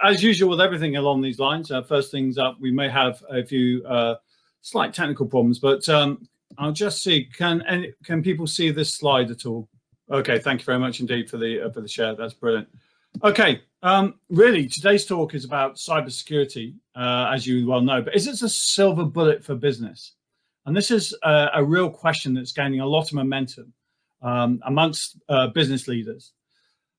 as usual with everything along these lines, first things up, we may have a few slight technical problems, but I'll just see, can people see this slide at all? Okay, thank you very much indeed for the share. That's brilliant. Okay, really, today's talk is about cybersecurity, as you well know, but is it a silver bullet for business? And this is a real question that's gaining a lot of momentum amongst business leaders.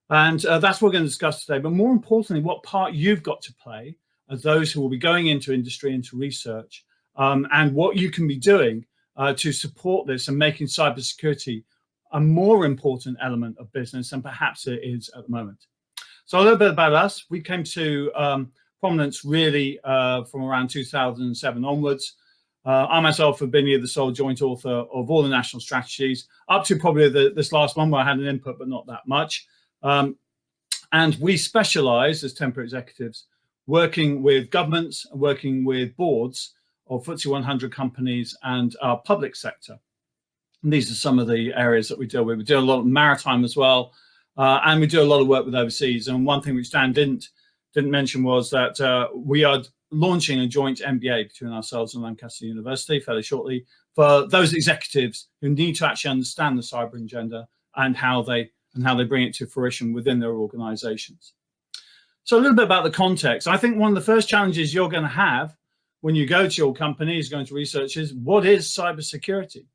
And that's what we're going to discuss today. But more importantly, what part you've got to play as those who will be going into industry, into research, and what you can be doing to support this and making cybersecurity a more important element of business than perhaps it is at the moment. So a little bit about us. We came to prominence really from around 2007 onwards. I myself have been here the sole joint author of all the national strategies, up to probably this last one where I had an input, but not that much. And we specialize as Templar executives working with governments, working with boards of FTSE 100 companies and our public sector. And these are some of the areas that we deal with. We do a lot of maritime as well, and we do a lot of work with overseas. And one thing which Dan didn't mention was that we are launching a joint MBA between ourselves and Lancaster University fairly shortly for those executives who need to actually understand the cyber agenda and how they bring it to fruition within their organizations. So a little bit about the context. I think one of the first challenges you're going to have when you go to your company is going to research is, what is cybersecurity?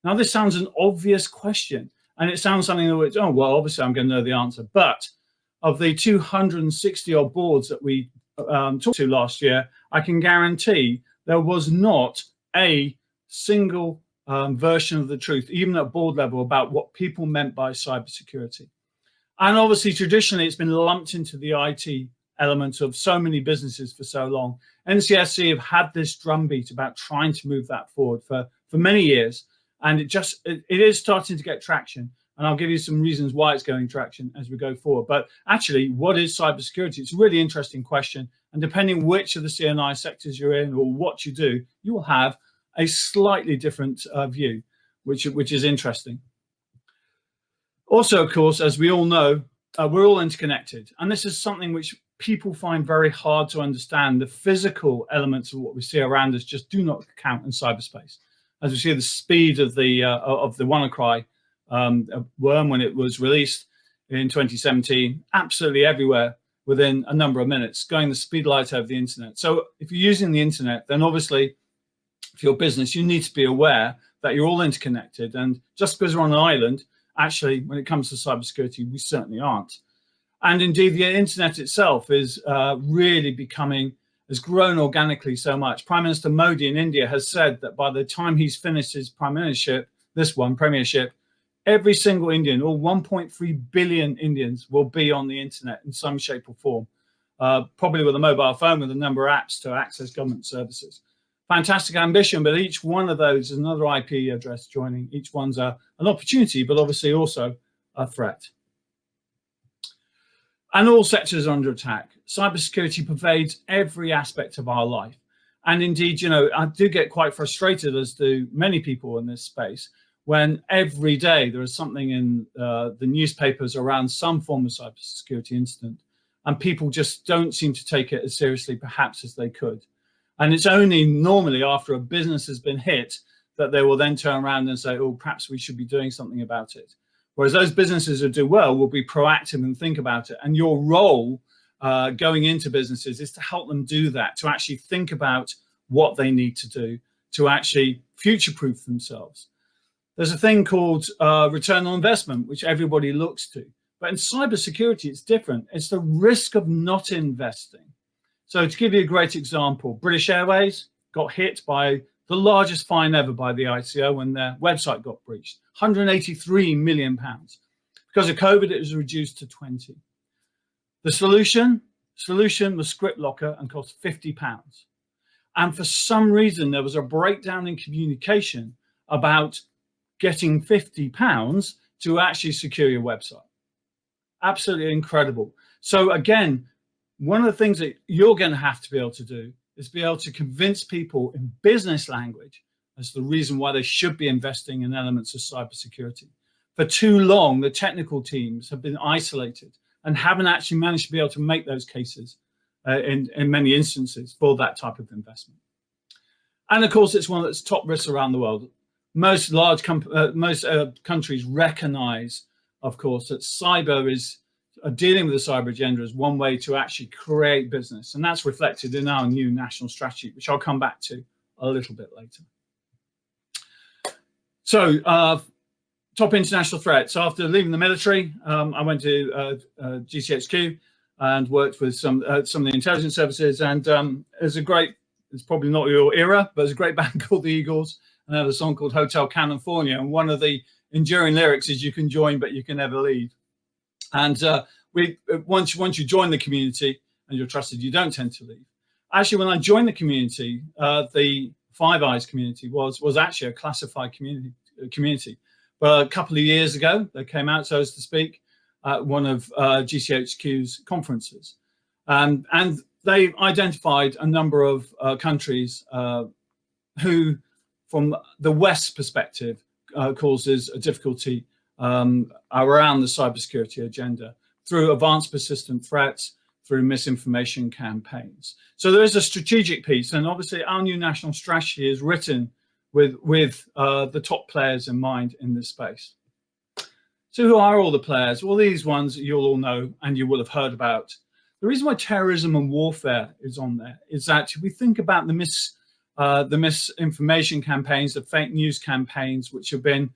Now, this sounds an obvious question, and it sounds something that, oh, well, obviously I'm going to know the answer. But of the 260 odd boards that we talked to last year, I can guarantee there was not a single version of the truth, even at board level, about what people meant by cybersecurity. And obviously, traditionally, it's been lumped into the IT element of so many businesses for so long. NCSC have had this drumbeat about trying to move that forward for many years. And it is starting to get traction. And I'll give you some reasons why it's going traction as we go forward. But actually, what is cybersecurity? It's a really interesting question. And depending which of the CNI sectors you're in or what you do, you will have a slightly different view, which is interesting. Also, of course, as we all know, we're all interconnected. And this is something which people find very hard to understand. The physical elements of what we see around us just do not count in cyberspace. As we see the speed of the WannaCry worm when it was released in 2017, absolutely everywhere within a number of minutes, going the speed light over the internet. So if you're using the internet, then obviously for your business, you need to be aware that you're all interconnected. And just because we're on an island, actually, when it comes to cybersecurity, we certainly aren't. And indeed, the internet itself is really has grown organically so much. Prime Minister Modi in India has said that by the time he's finished his premiership, every single Indian, or 1.3 billion Indians, will be on the internet in some shape or form, probably with a mobile phone with a number of apps to access government services. Fantastic ambition, but each one of those is another IP address joining. Each one's an opportunity, but obviously also a threat. And all sectors are under attack. Cybersecurity pervades every aspect of our life. And indeed, I do get quite frustrated, as do many people in this space, when every day there is something in the newspapers around some form of cybersecurity incident, and people just don't seem to take it as seriously perhaps as they could. And it's only normally after a business has been hit that they will then turn around and say, oh, perhaps we should be doing something about it. Whereas those businesses who do well will be proactive and think about it. And your role going into businesses is to help them do that, to actually think about what they need to do, to actually future-proof themselves. There's a thing called return on investment, which everybody looks to. But in cybersecurity, it's different. It's the risk of not investing. So to give you a great example, British Airways got hit by the largest fine ever by the ICO when their website got breached, £183 million. Because of COVID, it was reduced to 20. The solution was Script Locker and cost £50. And for some reason, there was a breakdown in communication about getting £50 to actually secure your website. Absolutely incredible. So again, one of the things that you're going to have to be able to do is be able to convince people in business language as the reason why they should be investing in elements of cybersecurity. For too long, the technical teams have been isolated and haven't actually managed to be able to make those cases in many instances for that type of investment. And of course, it's one that's top risks around the world. Most countries recognize, of course, that cyber is dealing with the cyber agenda as one way to actually create business. And that's reflected in our new national strategy, which I'll come back to a little bit later. So top international threats. After leaving the military, I went to GCHQ and worked with some of the intelligence services. And it's probably not your era, but there's a great band called the Eagles, and they had a song called Hotel California. And one of the enduring lyrics is, "You can join, but you can never leave." And once you join the community and you're trusted, you don't tend to leave. Actually, when I joined the community, the Five Eyes community was actually a classified community. But a couple of years ago, they came out, so as to speak, at one of GCHQ's conferences. And they identified a number of countries who, from the West's perspective, causes a difficulty around the cybersecurity agenda through advanced persistent threats, through misinformation campaigns. So there is a strategic piece, and obviously our new national strategy is written with the top players in mind in this space. So who are all the players? Well, these ones you'll all know and you will have heard about. The reason why terrorism and warfare is on there is that if we think about the misinformation campaigns, the fake news campaigns, which have been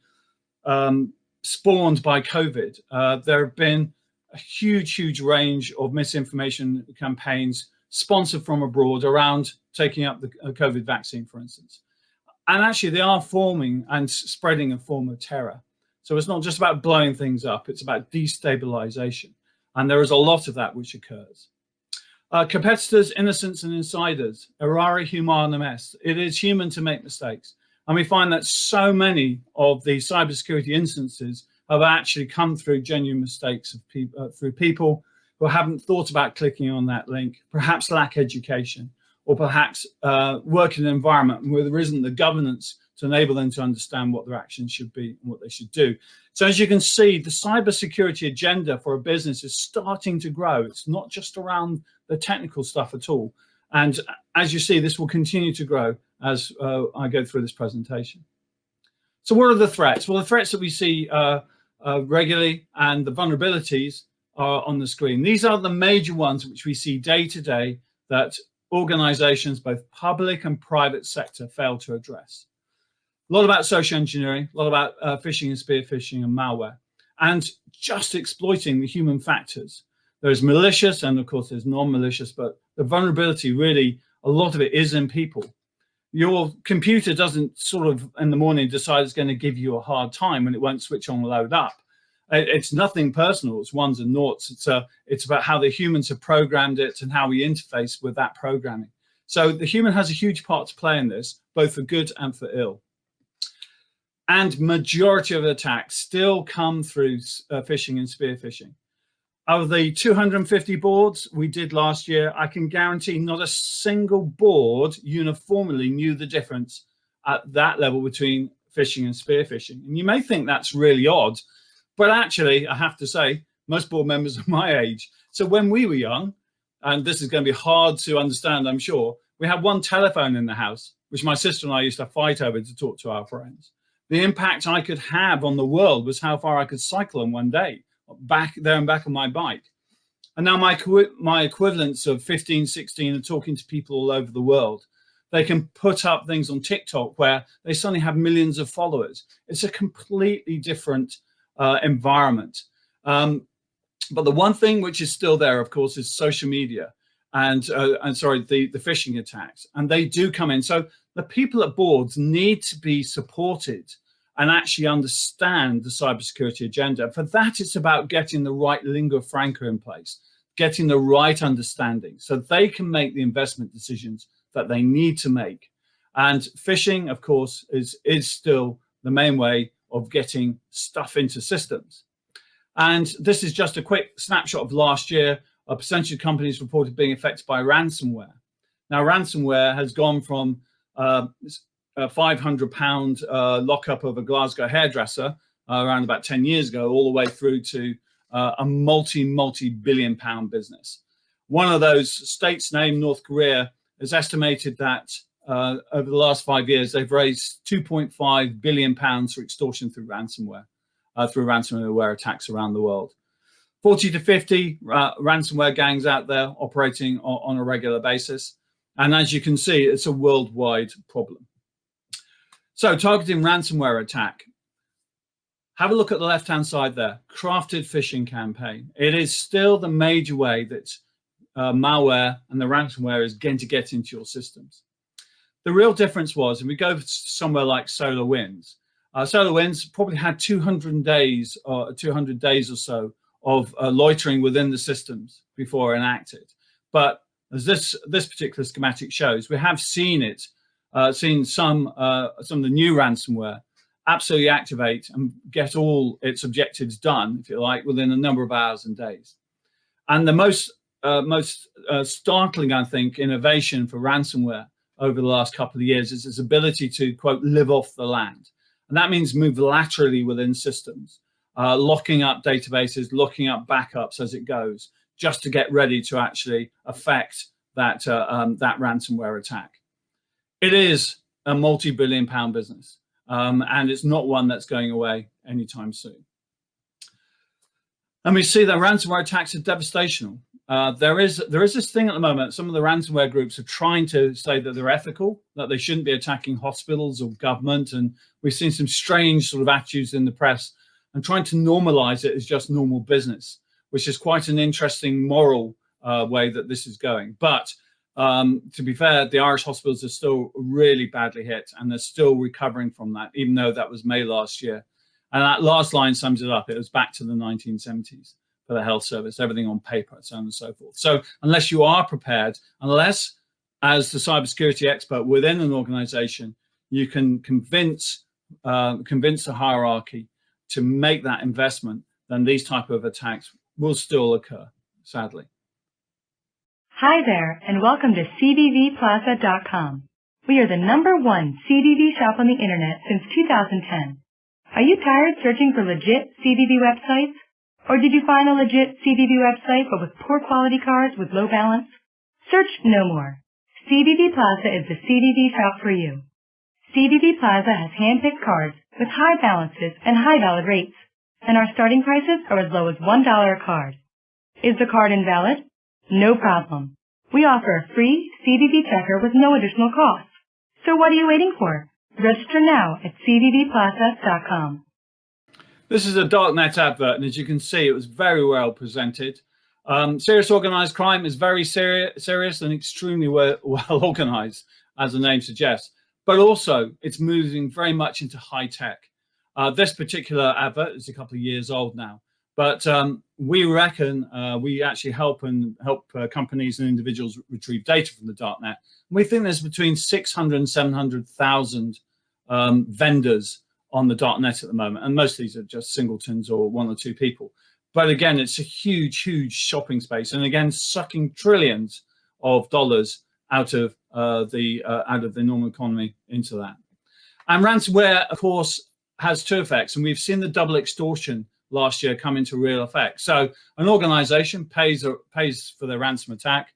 spawned by COVID, there have been a huge range of misinformation campaigns sponsored from abroad around taking up the COVID vaccine, for instance. And actually they are forming and spreading a form of terror. So it's not just about blowing things up, it's about destabilization. And there is a lot of that which occurs. Competitors, innocents and insiders, errare humanum est. It is human to make mistakes. And we find that so many of the cybersecurity instances have actually come through genuine mistakes of through people who haven't thought about clicking on that link, perhaps lack education, or perhaps work in an environment where there isn't the governance to enable them to understand what their actions should be and what they should do. So as you can see, the cybersecurity agenda for a business is starting to grow. It's not just around the technical stuff at all. And as you see, this will continue to grow as I go through this presentation. So what are the threats? Well, the threats that we see regularly and the vulnerabilities are on the screen. These are the major ones which we see day to day that organizations, both public and private sector, fail to address. A lot about social engineering, a lot about phishing and spearfishing and malware, and just exploiting the human factors. There's malicious and of course there's non-malicious, but the vulnerability really, a lot of it is in people. Your computer doesn't sort of in the morning decide it's going to give you a hard time when it won't switch on and load up. It's nothing personal, it's ones and noughts. It's about how the humans have programmed it and how we interface with that programming. So the human has a huge part to play in this, both for good and for ill. And majority of attacks still come through phishing and spearfishing. Out of the 250 boards we did last year, I can guarantee not a single board uniformly knew the difference at that level between phishing and spearfishing. And you may think that's really odd, but actually, I have to say, most board members are my age. So when we were young, and this is going to be hard to understand, I'm sure, we had one telephone in the house, which my sister and I used to fight over to talk to our friends. The impact I could have on the world was how far I could cycle in one day, back there and back on my bike. And now my equivalents of 15, 16 are talking to people all over the world. They can put up things on TikTok where they suddenly have millions of followers. It's a completely different environment. But the one thing which is still there, of course, is social media and the phishing attacks. And they do come in. So the people at boards need to be supported and actually understand the cybersecurity agenda. For that, it's about getting the right lingua franca in place, getting the right understanding so they can make the investment decisions that they need to make. And phishing, of course, is still the main way of getting stuff into systems. And this is just a quick snapshot of last year. A percentage of companies reported being affected by ransomware. Now, ransomware has gone from a £500 lockup of a Glasgow hairdresser around about 10 years ago, all the way through to a multi-billion pound business. One of those states named North Korea has estimated that over the last 5 years, they've raised £2.5 billion for extortion through ransomware attacks around the world. 40 to 50 ransomware gangs out there operating on a regular basis. And as you can see, it's a worldwide problem. So targeting ransomware attack. Have a look at the left-hand side there, crafted phishing campaign. It is still the major way that malware and the ransomware is going to get into your systems. The real difference was, if we go somewhere like SolarWinds, SolarWinds probably had 200 days or so of loitering within the systems before enacted. But as this particular schematic shows, we have seen it, seen some of the new ransomware absolutely activate and get all its objectives done, if you like, within a number of hours and days. And the most startling, I think, innovation for ransomware over the last couple of years is its ability to, quote, live off the land. And that means move laterally within systems, locking up databases, locking up backups as it goes, just to get ready to actually affect that ransomware attack. It is a multi-billion-pound business, and it's not one that's going away anytime soon. And we see that ransomware attacks are devastational. There is this thing at the moment. Some of the ransomware groups are trying to say that they're ethical, that they shouldn't be attacking hospitals or government. And we've seen some strange sort of attitudes in the press and trying to normalize it as just normal business, which is quite an interesting moral way that this is going. But to be fair, the Irish hospitals are still really badly hit, and they're still recovering from that, even though that was May last year. And that last line sums it up. It was back to the 1970s for the health service, everything on paper, so on and so forth. So unless you are prepared, unless as the cybersecurity expert within an organization, you can convince the hierarchy to make that investment, then these type of attacks will still occur, sadly. Hi there, and welcome to cdvplaza.com. We are the #1 CDV shop on the internet since 2010. Are you tired searching for legit CDV websites? Or did you find a legit CDV website but with poor quality cards with low balance? Search no more. CDV Plaza is the CDV shop for you. CDV Plaza has hand-picked cards with high balances and high valid rates, and our starting prices are as low as $1 a card. Is the card invalid? No problem. We offer a free CDV checker with no additional cost. So what are you waiting for? Register now at cdvplaza.com. This is a Darknet advert, and as you can see, it was very well presented. Serious organized crime is very serious and extremely well organized, as the name suggests. But also, it's moving very much into high tech. This particular advert is a couple of years old now, but we reckon we actually help companies and individuals retrieve data from the Darknet. We think there's between 600 and 700,000 vendors on the Darknet at the moment, and most of these are just singletons or one or two people. But again, it's a huge, huge shopping space, and again, sucking trillions of dollars out of the normal economy into that. And ransomware, of course, has two effects, and we've seen the double extortion last year come into real effect. So an organization pays for their ransom attack,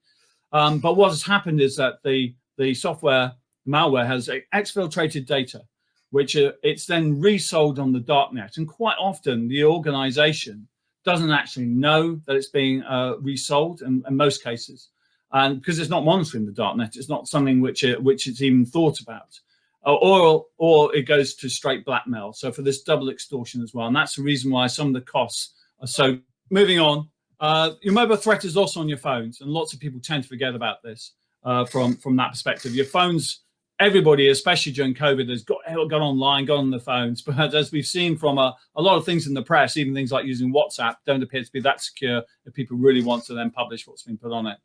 but what has happened is that the software malware has exfiltrated data, which it's then resold on the Darknet. And quite often the organization doesn't actually know that it's being resold in most cases. And because it's not monitoring the Darknet, it's not something which it's even thought about. Or it goes to straight blackmail. So for this double extortion as well. And that's the reason why some of the costs are so. Moving on, your mobile threat is also on your phones. And lots of people tend to forget about this from that perspective. Your phones, everybody, especially during COVID, has got online, got on the phones. But as we've seen from a lot of things in the press, even things like using WhatsApp don't appear to be that secure if people really want to then publish what's been put on it.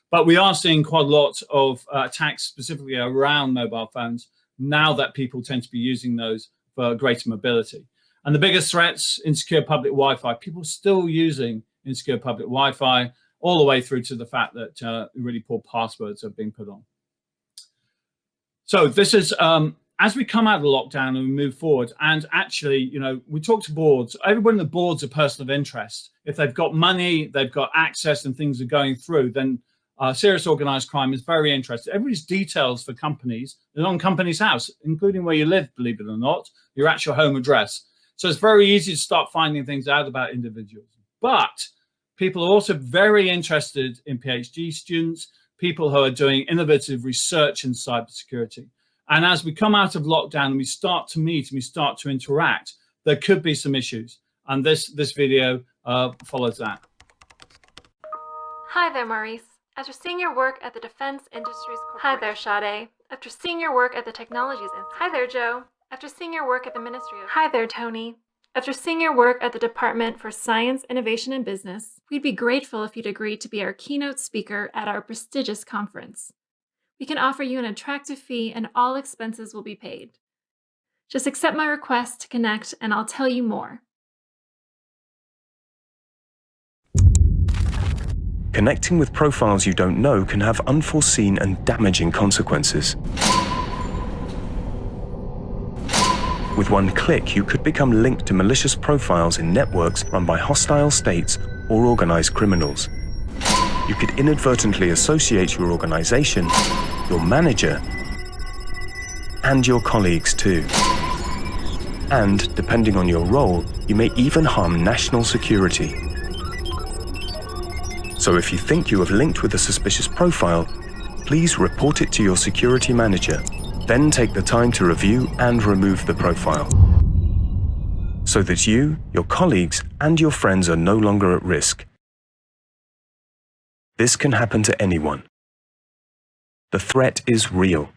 But we are seeing quite a lot of attacks specifically around mobile phones now that people tend to be using those for greater mobility. And the biggest threats, insecure public Wi-Fi. People still using insecure public Wi-Fi all the way through to the fact that really poor passwords are being put on. So this is as we come out of the lockdown and we move forward, and actually, you know, we talk to boards, everyone in the board's a person of interest. If they've got money, they've got access and things are going through, then serious organized crime is very interested. Everybody's details for companies is on company's house, including where you live, believe it or not, your actual home address. So it's very easy to start finding things out about individuals. But people are also very interested in PhD students, people who are doing innovative research in cybersecurity. And as we come out of lockdown and we start to meet and we start to interact, there could be some issues. And this video follows that. Hi there, Maurice. After seeing your work at the Defense Industries Corporation. Hi there, Sade. After seeing your work at the Technologies Institute. Hi there, Joe. After seeing your work at the Ministry of... Hi there, Tony. After seeing your work at the Department for Science, Innovation, and Business, we'd be grateful if you'd agree to be our keynote speaker at our prestigious conference. We can offer you an attractive fee and all expenses will be paid. Just accept my request to connect and I'll tell you more. Connecting with profiles you don't know can have unforeseen and damaging consequences. With one click, you could become linked to malicious profiles in networks run by hostile states or organized criminals. You could inadvertently associate your organization, your manager, and your colleagues too. And, depending on your role, you may even harm national security. So if you think you have linked with a suspicious profile, please report it to your security manager. Then take the time to review and remove the profile, so that you, your colleagues, and your friends are no longer at risk. This can happen to anyone. The threat is real.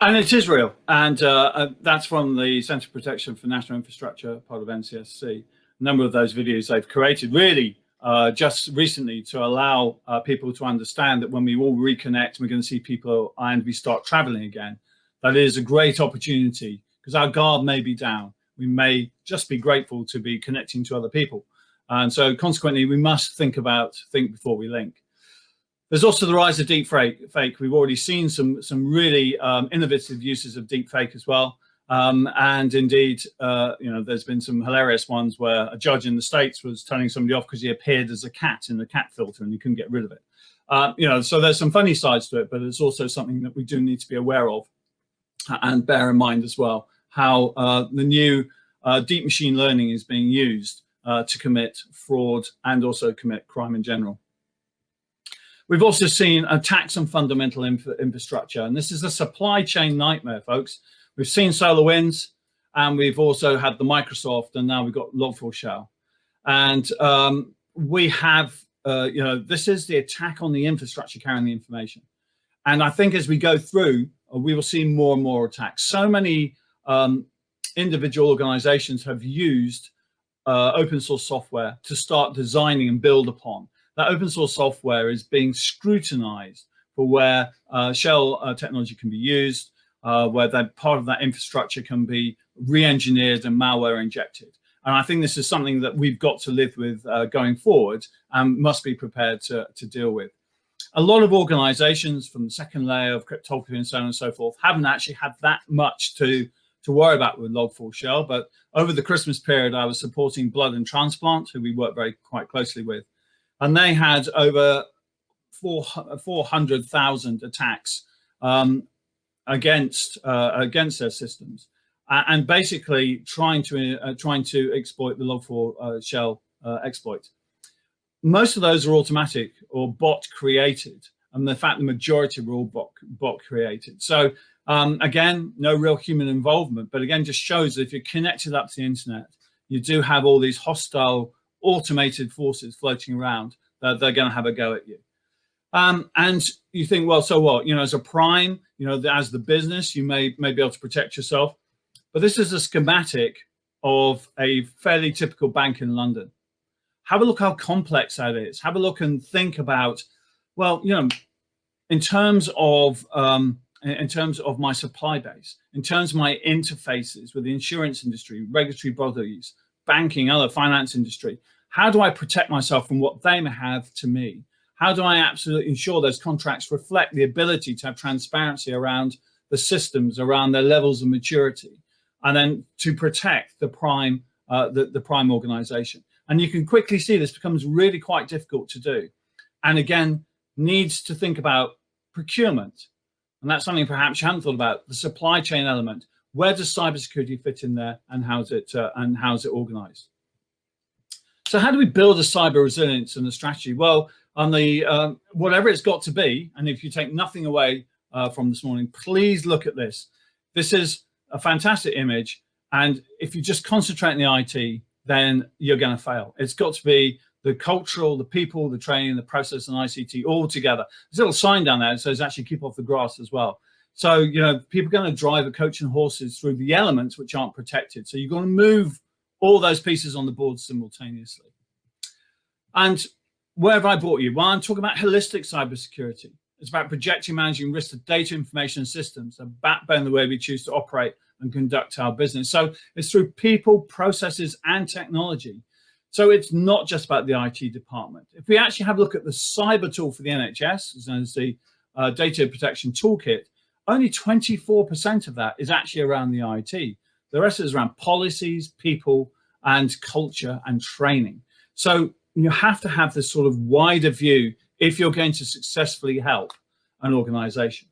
And it is real. And that's from the Centre for Protection for National Infrastructure, part of NCSC. A number of those videos they've created really just recently to allow people to understand that when we all reconnect, we're going to see people and we start traveling again. That is a great opportunity because our guard may be down. We may just be grateful to be connecting to other people. And so consequently, we must think before we link. There's also the rise of deep fake. We've already seen some really innovative uses of deep fake as well. And indeed, you know, there's been some hilarious ones where a judge in the States was turning somebody off because he appeared as a cat in the cat filter and you couldn't get rid of it. You know, so there's some funny sides to it, but it's also something that we do need to be aware of and bear in mind as well, how the new deep machine learning is being used to commit fraud and also commit crime in general. We've also seen attacks on fundamental infrastructure, and this is a supply chain nightmare, folks. We've seen SolarWinds, and we've also had the Microsoft, and now we've got Log4Shell. And we have, you know, this is the attack on the infrastructure carrying the information. And I think as we go through, we will see more and more attacks. So many individual organizations have used open source software to start designing and build upon. That open source software is being scrutinized for where shell technology can be used, where that part of that infrastructure can be re-engineered and malware injected. And I think this is something that we've got to live with going forward and must be prepared to deal with. A lot of organizations from the second layer of cryptography and so on and so forth haven't actually had that much to worry about with Log4Shell. But over the Christmas period, I was supporting Blood and Transplant, who we work quite closely with. And they had over 400,000 attacks against their systems, and basically trying to exploit the Log4Shell exploit. Most of those are automatic or bot created, and in fact the majority were all bot created. So again, no real human involvement, but again just shows that if you're connected up to the internet, you do have all these hostile automated forces floating around that they're going to have a go at you. And you think, well, so what? You know, as a prime, you know, as the business, you may be able to protect yourself. But this is a schematic of a fairly typical bank in London. Have a look how complex that is. Have a look and think about, well, you know, in terms of my supply base, in terms of my interfaces with the insurance industry, regulatory bodies, banking, other finance industry, how do I protect myself from what they may have to me? How do I absolutely ensure those contracts reflect the ability to have transparency around the systems around their levels of maturity, and then to protect the prime organization. And you can quickly see this becomes really quite difficult to do. And again, needs to think about procurement. And that's something perhaps you haven't thought about, the supply chain element. Where does cybersecurity fit in there, and how's it organized? So how do we build a cyber resilience and a strategy? Well, on the whatever it's got to be, and if you take nothing away from this morning, please look at this. This is a fantastic image, and if you just concentrate on the IT, then you're going to fail. It's got to be the cultural, the people, the training, the process, and ICT all together. There's a little sign down there that says actually keep off the grass as well. So, you know, people are going to drive a coach and horses through the elements which aren't protected. So you've got to move all those pieces on the board simultaneously. And where have I brought you? Well, I'm talking about holistic cybersecurity. It's about projecting, managing risk to data, information, and systems, a backbone of the way we choose to operate and conduct our business. So it's through people, processes, and technology. So it's not just about the IT department. If we actually have a look at the cyber tool for the NHS, as known as the Data Protection Toolkit, only 24% of that is actually around the IT. The rest is around policies, people, and culture and training. So you have to have this sort of wider view if you're going to successfully help an organization.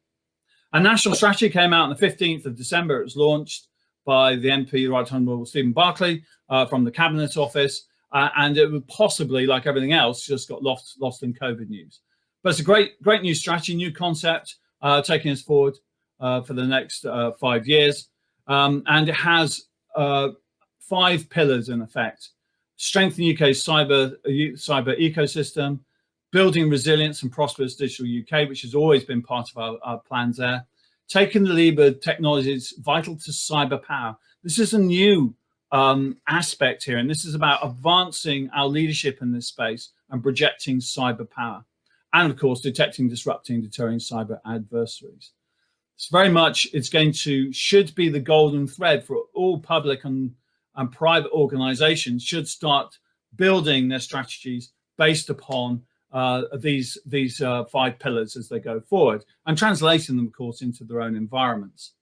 A national strategy came out on the 15th of December. It was launched by the MP, the Right Honourable Stephen Barclay, from the Cabinet Office. And it would possibly, like everything else, just got lost in COVID news. But it's a great new strategy, new concept, taking us forward for the next 5 years. And it has 5 pillars in effect: strengthen UK's cyber ecosystem, building resilience and prosperous digital UK, which has always been part of our plans there, taking the lead with technologies vital to cyber power. This is a new aspect here, and this is about advancing our leadership in this space and projecting cyber power, and of course detecting, disrupting, deterring cyber adversaries. It's very much, should be the golden thread for all public and private organizations should start building their strategies based upon these 5 pillars as they go forward, and translating them, of course, into their own environments.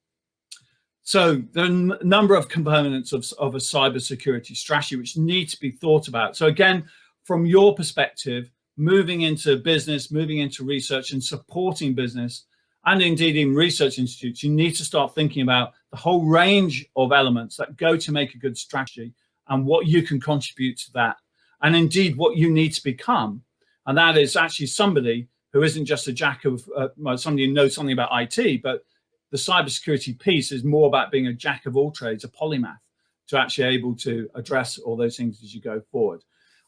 So there are a number of components of a cybersecurity strategy which need to be thought about. So again, from your perspective, moving into business, moving into research and supporting business, and indeed in research institutes, you need to start thinking about the whole range of elements that go to make a good strategy and what you can contribute to that, and indeed what you need to become. And that is actually somebody who isn't just a jack of, somebody who knows something about IT, but the cybersecurity piece is more about being a jack of all trades, a polymath, to actually able to address all those things as you go forward.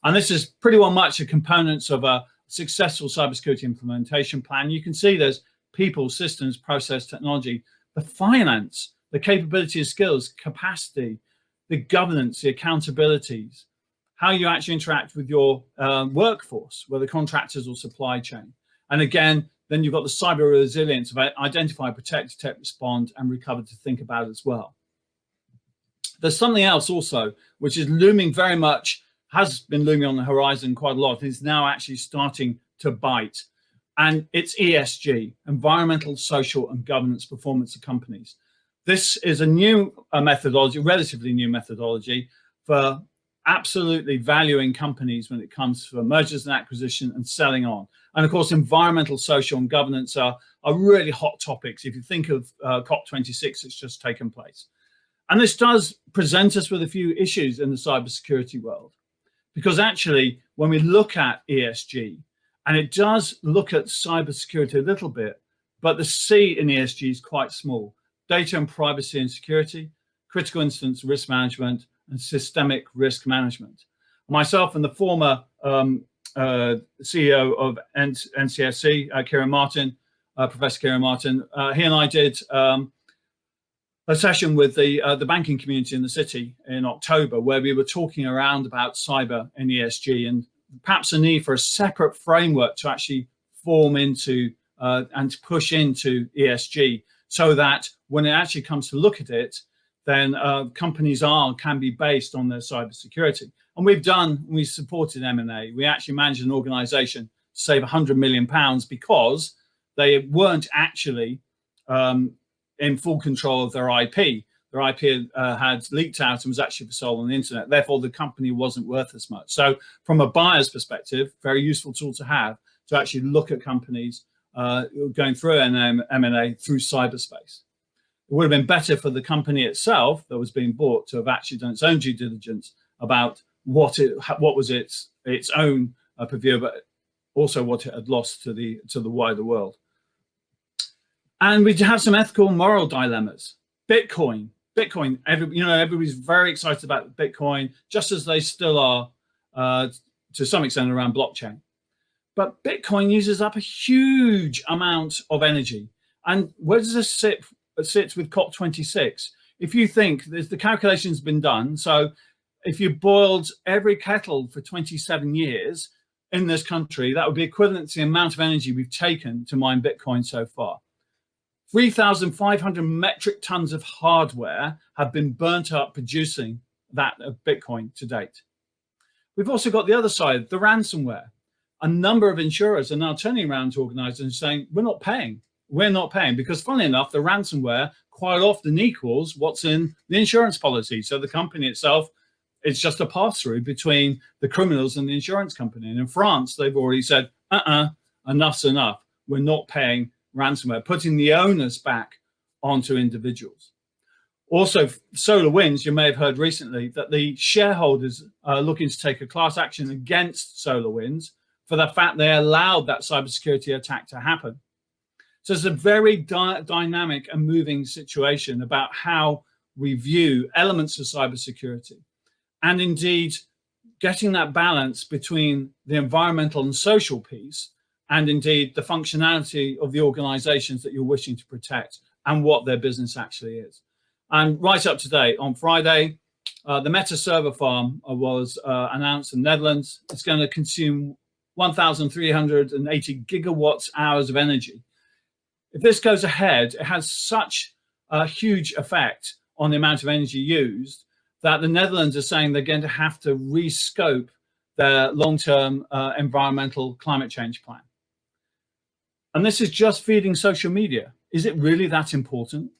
And this is pretty well much the components of a successful cybersecurity implementation plan. You can see there's people, systems, process, technology, the finance, the capability of skills, capacity, the governance, the accountabilities, how you actually interact with your workforce, whether contractors or supply chain. And again, then you've got the cyber resilience of identify, protect, detect, respond, and recover to think about as well. There's something else also, which is looming very much, has been looming on the horizon quite a lot, is now actually starting to bite. And it's ESG, environmental, social, and governance performance of companies. This is a new methodology, relatively new methodology for absolutely valuing companies when it comes to mergers and acquisition and selling on. And of course, environmental, social, and governance are really hot topics. If you think of COP26, it's just taken place. And this does present us with a few issues in the cybersecurity world, because actually, when we look at ESG, and it does look at cybersecurity a little bit, but the C in ESG is quite small. Data and privacy and security, critical incidents risk management, and systemic risk management. Myself and the former CEO of NCSC, Kieran Martin, Professor Kieran Martin, he and I did a session with the banking community in the city in October, where we were talking around about cyber and ESG, and perhaps a need for a separate framework to actually form into and to push into ESG, so that when it actually comes to look at it, then companies can be based on their cybersecurity. And we supported M&A. We actually managed an organization to save £100 million because they weren't actually in full control of their IP. Their IP had leaked out and was actually for sale on the internet. Therefore, the company wasn't worth as much. So from a buyer's perspective, very useful tool to have to actually look at companies going through an M&A through cyberspace. It would have been better for the company itself that was being bought to have actually done its own due diligence about what was its own purview, but also what it had lost to the wider world. And we have some ethical and moral dilemmas. Bitcoin, everybody's very excited about Bitcoin, just as they still are to some extent around blockchain. But Bitcoin uses up a huge amount of energy. And where does this sit with COP26? If you think the calculation's been done, so if you boiled every kettle for 27 years in this country, that would be equivalent to the amount of energy we've taken to mine Bitcoin so far. 3,500 metric tons of hardware have been burnt up producing that of Bitcoin to date. We've also got the other side, the ransomware. A number of insurers are now turning around to organizations and saying, we're not paying, because funnily enough, the ransomware quite often equals what's in the insurance policy. So the company itself, it's just a pass-through between the criminals and the insurance company. And in France, they've already said, enough's enough. We're not paying ransomware, putting the onus back onto individuals. Also, SolarWinds, you may have heard recently that the shareholders are looking to take a class action against SolarWinds for the fact they allowed that cybersecurity attack to happen. So it's a very dynamic and moving situation about how we view elements of cybersecurity, and indeed getting that balance between the environmental and social piece, and indeed the functionality of the organizations that you're wishing to protect and what their business actually is. And right up to date, on Friday, the Meta server farm was announced in the Netherlands. It's going to consume 1,380 gigawatts hours of energy. If this goes ahead, it has such a huge effect on the amount of energy used that the Netherlands are saying they're going to have to rescope their long-term environmental climate change plan. And this is just feeding social media. Is it really that important?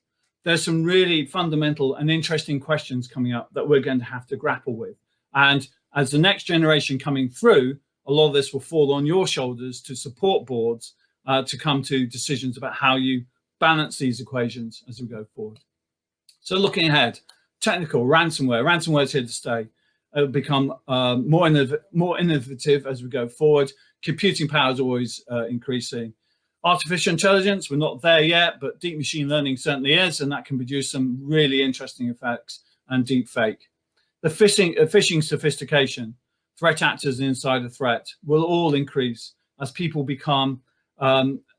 There's some really fundamental and interesting questions coming up that we're going to have to grapple with. And as the next generation coming through, a lot of this will fall on your shoulders to support boards to come to decisions about how you balance these equations as we go forward. So looking ahead, technical, ransomware. Ransomware is here to stay. It will become more innovative as we go forward. Computing power is always increasing. Artificial intelligence, we're not there yet, but deep machine learning certainly is, and that can produce some really interesting effects, and deep fake. The phishing sophistication, threat actors and insider threat will all increase as people become,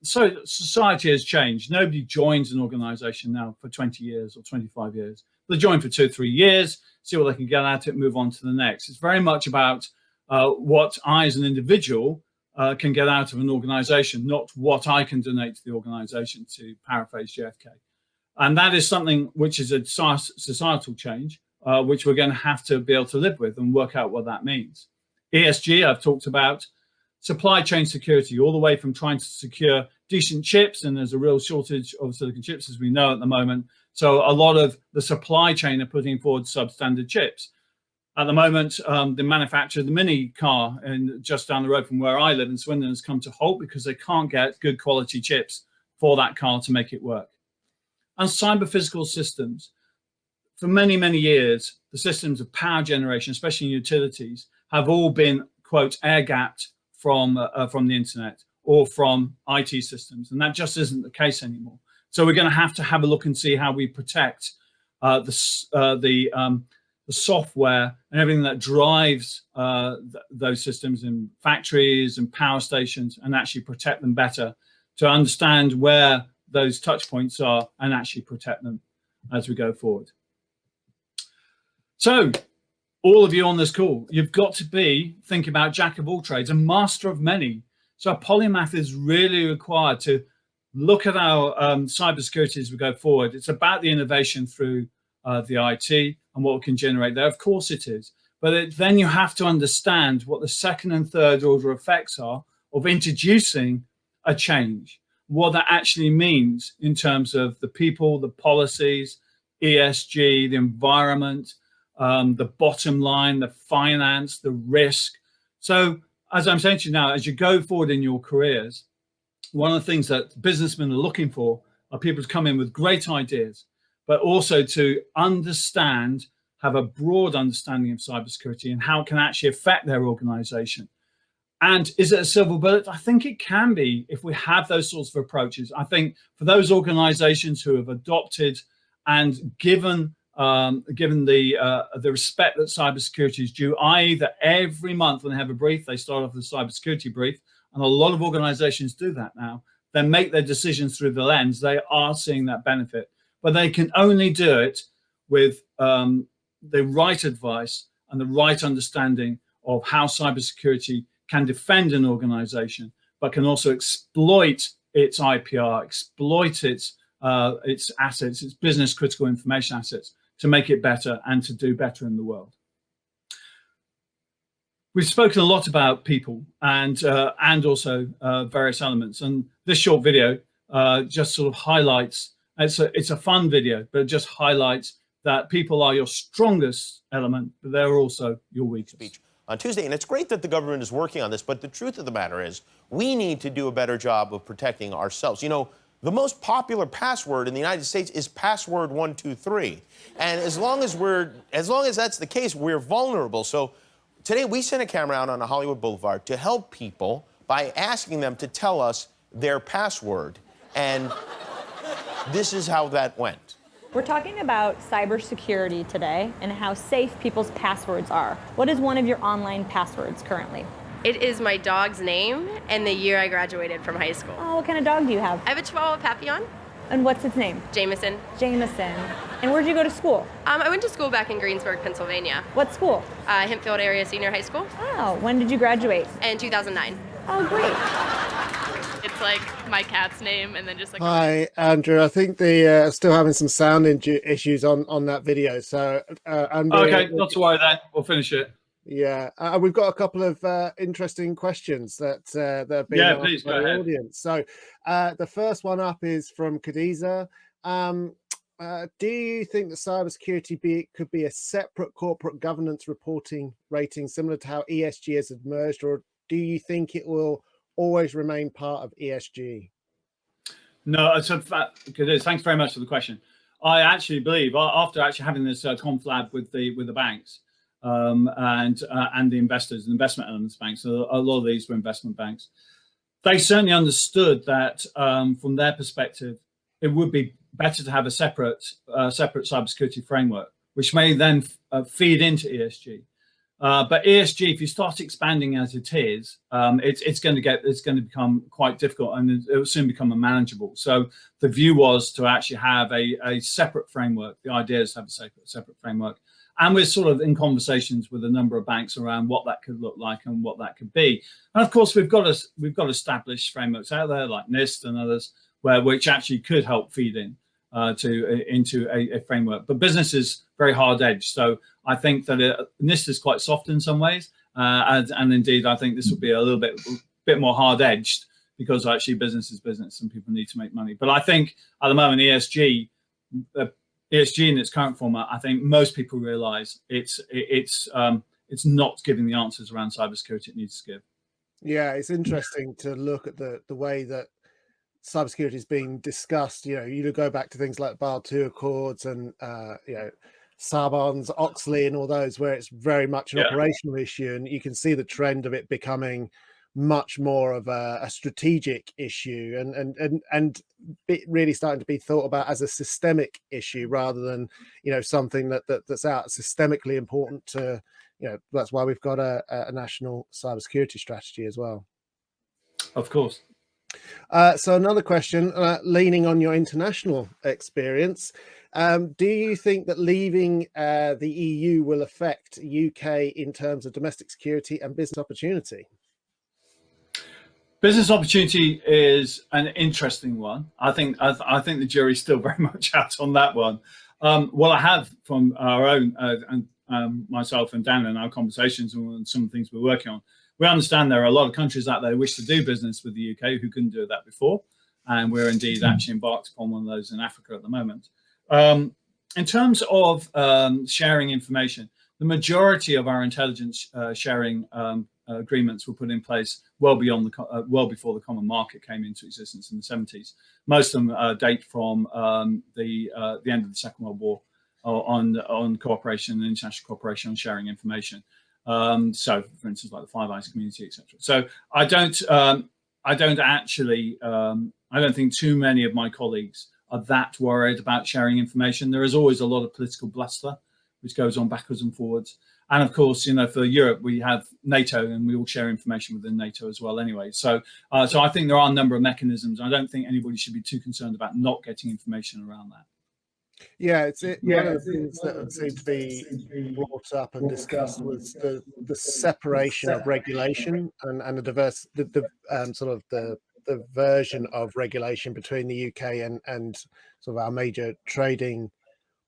so society has changed. Nobody joins an organization now for 20 years or 25 years. They join for 2 or 3 years, see what they can get at it, move on to the next. It's very much about what I as an individual can get out of an organization, not what I can donate to the organization, to paraphrase JFK. And that is something which is a societal change, which we're going to have to be able to live with and work out what that means. ESG, I've talked about. Supply chain security, all the way from trying to secure decent chips, and there's a real shortage of silicon chips, as we know at the moment. So a lot of the supply chain are putting forward substandard chips. At the moment, the manufacturer of the mini car just down the road from where I live in Swindon has come to halt because they can't get good quality chips for that car to make it work. And cyber physical systems. For many, many years, the systems of power generation, especially in utilities, have all been, quote, air-gapped from the internet or from IT systems. And that just isn't the case anymore. So we're going to have a look and see how we protect the software and everything that drives those systems in factories and power stations, and actually protect them better, to understand where those touch points are and actually protect them as we go forward. So all of you on this call, you've got to be thinking about jack of all trades and master of many. So a polymath is really required to look at our cybersecurity as we go forward. It's about the innovation through the IT and what we can generate there. Of course it is. But then you have to understand what the second and third order effects are of introducing a change. what that actually means in terms of the people, the policies, ESG, the environment, the bottom line, the finance, the risk. So as I'm saying to you now, as you go forward in your careers, one of the things that businessmen are looking for are people to come in with great ideas, but also to understand, have a broad understanding of cybersecurity and how it can actually affect their organization. And is it a silver bullet? I think it can be if we have those sorts of approaches. I think for those organizations who have adopted and given the respect that cybersecurity is due, i.e. that every month when they have a brief, they start off with a cybersecurity brief, and a lot of organizations do that now, then make their decisions through the lens, they are seeing that benefit. But they can only do it with the right advice and the right understanding of how cybersecurity can defend an organization, but can also exploit its IPR, exploit its assets, its business critical information assets to make it better and to do better in the world. We've spoken a lot about people and also various elements, and this short video just sort of highlights. It's a fun video, but it just highlights that people are your strongest element, but they're also your weakest. On Tuesday, and it's great that the government is working on this, but the truth of the matter is we need to do a better job of protecting ourselves. You know, the most popular password in the United States is password 123, and as long as that's the case, we're vulnerable. So today we sent a camera out on a Hollywood Boulevard to help people by asking them to tell us their password, and this is how that went. We're talking about cybersecurity today and how safe people's passwords are. What is one of your online passwords currently? It is my dog's name and the year I graduated from high school. Oh, what kind of dog do you have? I have a Chihuahua Papillon. And what's its name? Jameson. Jameson. And where'd you go to school? I went to school back in Greensburg, Pennsylvania. What school? Hempfield Area Senior High School. Oh, when did you graduate? In 2009. Oh, great. It's like my cat's name and then just like... Hi, Andrew. I think the still having some sound issues on that video. So okay, not to worry then. We'll finish it. Yeah, we've got a couple of interesting questions that have been asked by the audience. So the first one up is from Khadija. Do you think that cybersecurity could be a separate corporate governance reporting rating similar to how ESG has emerged, or do you think it will always remain part of ESG? No, thanks very much for the question. I actually believe after actually having this conflab with the banks and the investors and investment elements banks, so a lot of these were investment banks, they certainly understood that from their perspective, it would be better to have a separate cybersecurity framework, which may then feed into ESG. But ESG, if you start expanding as it is, it's going to become quite difficult, and it will soon become unmanageable. So the view was to actually have a separate framework. The idea is to have a separate framework, and we're sort of in conversations with a number of banks around what that could look like and what that could be. And of course, we've got established frameworks out there like NIST and others, which actually could help feed into a framework. But business is very hard-edged, so I think that NIST is quite soft in some ways, and indeed I think this would be a little bit more hard-edged, because actually business is business and people need to make money. But I think at the moment ESG in its current format, I think most people realize it's not giving the answers around cybersecurity it needs to give. Yeah, it's interesting to look at the way that cybersecurity is being discussed. You know, you go back to things like Basel II Accords and Sarbanes-Oxley and all those, where it's very much an operational issue, and you can see the trend of it becoming much more of a strategic issue and really starting to be thought about as a systemic issue rather than, you know, something that's out systemically important to, you know, that's why we've got a national cybersecurity strategy as well. Of course. So another question, leaning on your international experience, do you think that leaving the EU will affect UK in terms of domestic security and business opportunity? Business opportunity is an interesting one. I think the jury's still very much out on that one. What I have from our own and myself and Dan in our conversations and some of the things we're working on, we understand there are a lot of countries out there who wish to do business with the UK who couldn't do that before. and we're indeed actually embarked upon one of those in Africa at the moment. In terms of sharing information, the majority of our intelligence sharing agreements were put in place well before the common market came into existence in the 70s. Most of them date from the end of the Second World War on cooperation and international cooperation on sharing information. So, for instance, like the Five Eyes community, etc. So, I don't think too many of my colleagues are that worried about sharing information. There is always a lot of political bluster, which goes on backwards and forwards. And of course, for Europe, we have NATO, and we all share information within NATO as well anyway. So I think there are a number of mechanisms. I don't think anybody should be too concerned about not getting information around that. Yeah, one of the things that seemed to be brought up and discussed was the separation of regulation and the version of regulation between the UK and sort of our major trading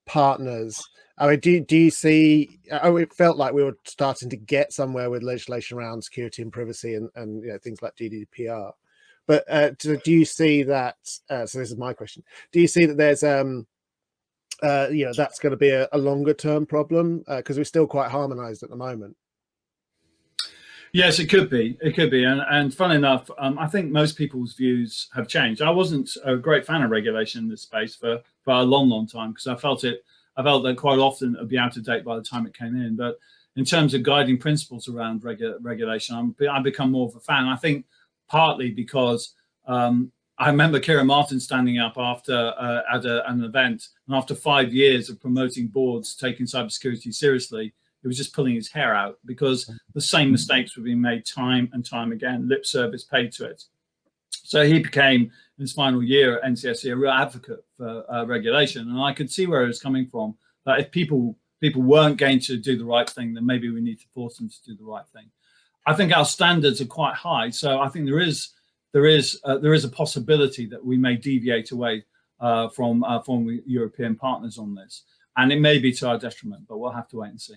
partners. I mean, do you see? It felt like we were starting to get somewhere with legislation around security and privacy and things like GDPR. But do you see that? So this is my question. Do you see that there's that's going to be a longer term problem because we're still quite harmonized at the moment? Yes, it could be. It could be. And funnily enough, I think most people's views have changed. I wasn't a great fan of regulation in this space for a long, long time because I felt that quite often it would be out of date by the time it came in. But in terms of guiding principles around regulation, I've become more of a fan. I think partly because I remember Kieran Martin standing up after at an event, and after 5 years of promoting boards taking cybersecurity seriously, he was just pulling his hair out because the same mistakes were being made time and time again, lip service paid to it. So he became, in his final year at NCSC, a real advocate for regulation. And I could see where it was coming from, that if people weren't going to do the right thing, then maybe we need to force them to do the right thing. I think our standards are quite high. So I think there is a possibility that we may deviate away from European partners on this. And it may be to our detriment, but we'll have to wait and see.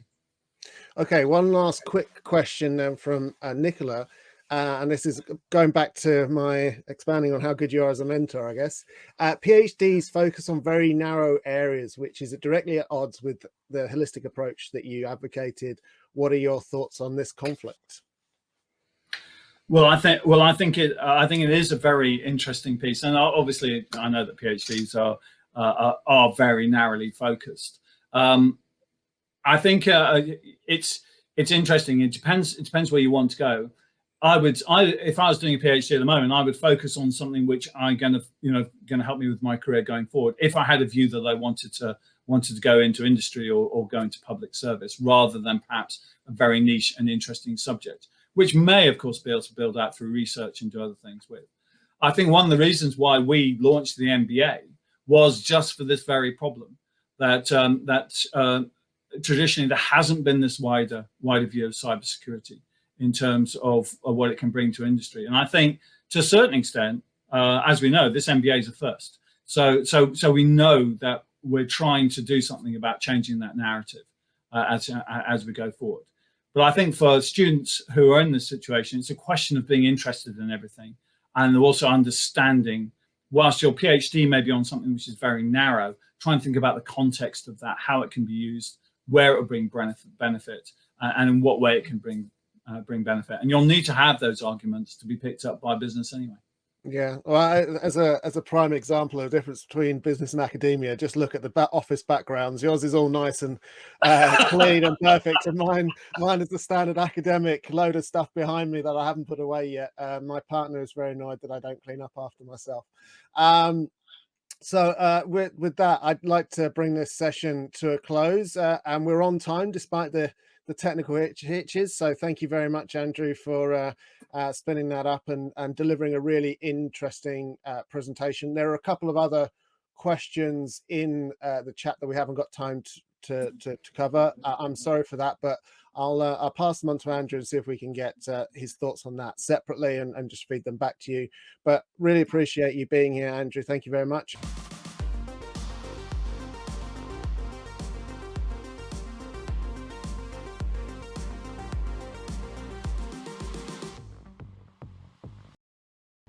Okay, one last quick question then from Nicola, and this is going back to my expanding on how good you are as a mentor, I guess. PhDs focus on very narrow areas, which is directly at odds with the holistic approach that you advocated. What are your thoughts on this conflict? Well, I think it is a very interesting piece, and obviously I know that PhDs are very narrowly focused. I think it's interesting. It depends where you want to go. If I was doing a PhD at the moment, I would focus on something which I'm going to help me with my career going forward. If I had a view that I wanted to go into industry or go into public service, rather than perhaps a very niche and interesting subject, which may, of course, be able to build out through research and do other things with. I think one of the reasons why we launched the MBA was just for this very problem, that traditionally there hasn't been this wider view of cybersecurity in terms of what it can bring to industry. And I think to a certain extent, as we know, this MBA is a first. So we know that we're trying to do something about changing that narrative as we go forward. But I think for students who are in this situation, it's a question of being interested in everything and also understanding, whilst your PhD may be on something which is very narrow, try and think about the context of that, how it can be used, where it will bring benefit, and in what way it can bring benefit. And you'll need to have those arguments to be picked up by business anyway. Yeah, well, as a prime example of the difference between business and academia, just look at the office backgrounds. Yours is all nice and clean and perfect, and mine is the standard academic load of stuff behind me that I haven't put away yet. My partner is very annoyed that I don't clean up after myself. So with that, I'd like to bring this session to a close, and we're on time despite the technical hitches. So thank you very much, Andrew, for spinning that up and delivering a really interesting presentation. There are a couple of other questions in the chat that we haven't got time to cover. I'm sorry for that, but I'll pass them on to Andrew and see if we can get his thoughts on that separately and just feed them back to you. But really appreciate you being here, Andrew. Thank you very much.